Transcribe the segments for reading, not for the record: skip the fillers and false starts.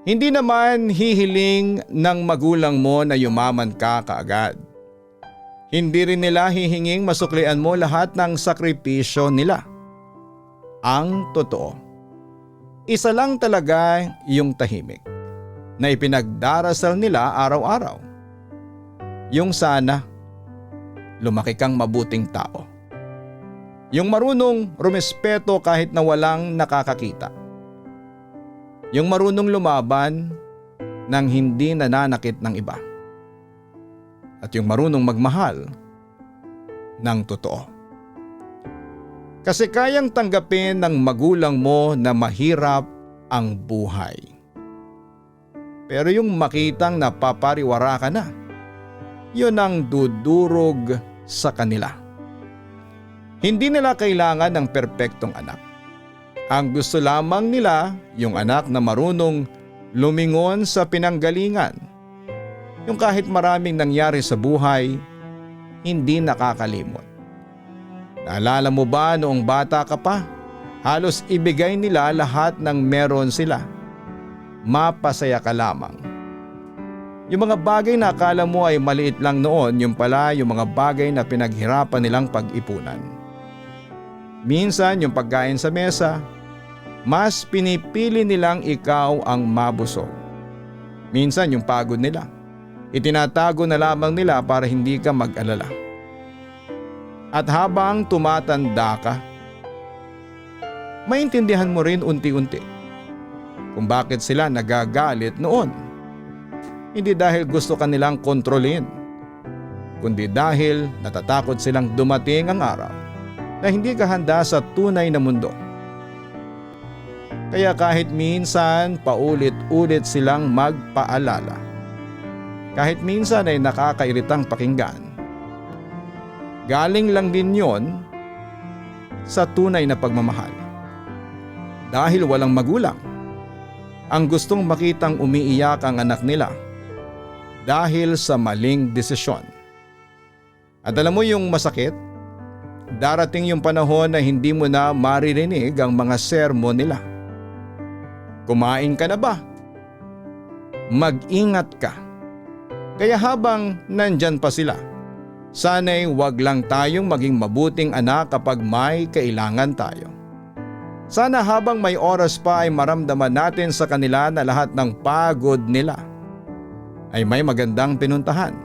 Hindi naman hihiling ng magulang mo na yumaman ka kaagad. Hindi rin nila hihinging masuklian mo lahat ng sakripisyo nila. Ang totoo, isa lang talaga yung tahimik na ipinagdarasal nila araw-araw. Yung sana lumaki kang mabuting tao. Yung marunong rumespeto kahit na walang nakakakita. Yung marunong lumaban nang hindi nananakit ng iba. At yung marunong magmahal ng totoo. Kasi kayang tanggapin ng magulang mo na mahirap ang buhay. Pero yung makitang napapariwara ka na, yun ang dudurog sa kanila. Hindi nila kailangan ng perpektong anak. Ang gusto lamang nila yung anak na marunong lumingon sa pinanggalingan. Yung kahit maraming nangyari sa buhay, hindi nakakalimot. Naalala mo ba noong bata ka pa? Halos ibigay nila lahat ng meron sila. Mapasaya ka lamang. Yung mga bagay na akala mo ay maliit lang noon, yung pala yung mga bagay na pinaghirapan nilang pag-ipunan. Minsan yung pagkain sa mesa, mas pinipili nilang ikaw ang mabusog. Minsan yung pagod nila, itinatago na lamang nila para hindi ka mag-alala. At habang tumatanda ka, maintindihan mo rin unti-unti kung bakit sila nagagalit noon. Hindi dahil gusto ka nilang kontrolin, kundi dahil natatakot silang dumating ang araw na hindi ka handa sa tunay na mundo. Kaya kahit minsan paulit-ulit silang magpaalala, kahit minsan ay nakakairitang pakinggan, galing lang din yon sa tunay na pagmamahal. Dahil walang magulang ang gustong makitang umiiyak ang anak nila dahil sa maling desisyon. At alam mo yung masakit? Darating yung panahon na hindi mo na maririnig ang mga sermon nila. Kumain ka na ba? Mag-ingat ka. Kaya habang nandyan pa sila, sana'y wag lang tayong maging mabuting anak kapag may kailangan tayo. Sana habang may oras pa ay maramdaman natin sa kanila na lahat ng pagod nila ay may magandang pinuntahan.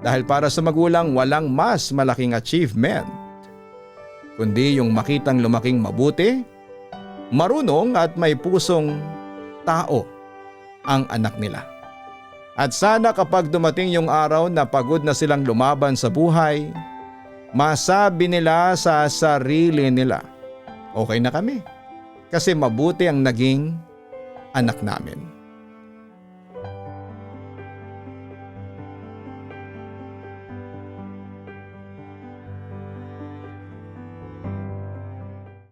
Dahil para sa magulang walang mas malaking achievement kundi yung makitang lumaking mabuti, marunong at may pusong tao ang anak nila. At sana kapag dumating yung araw na pagod na silang lumaban sa buhay, masabi nila sa sarili nila, okay na kami kasi mabuti ang naging anak namin.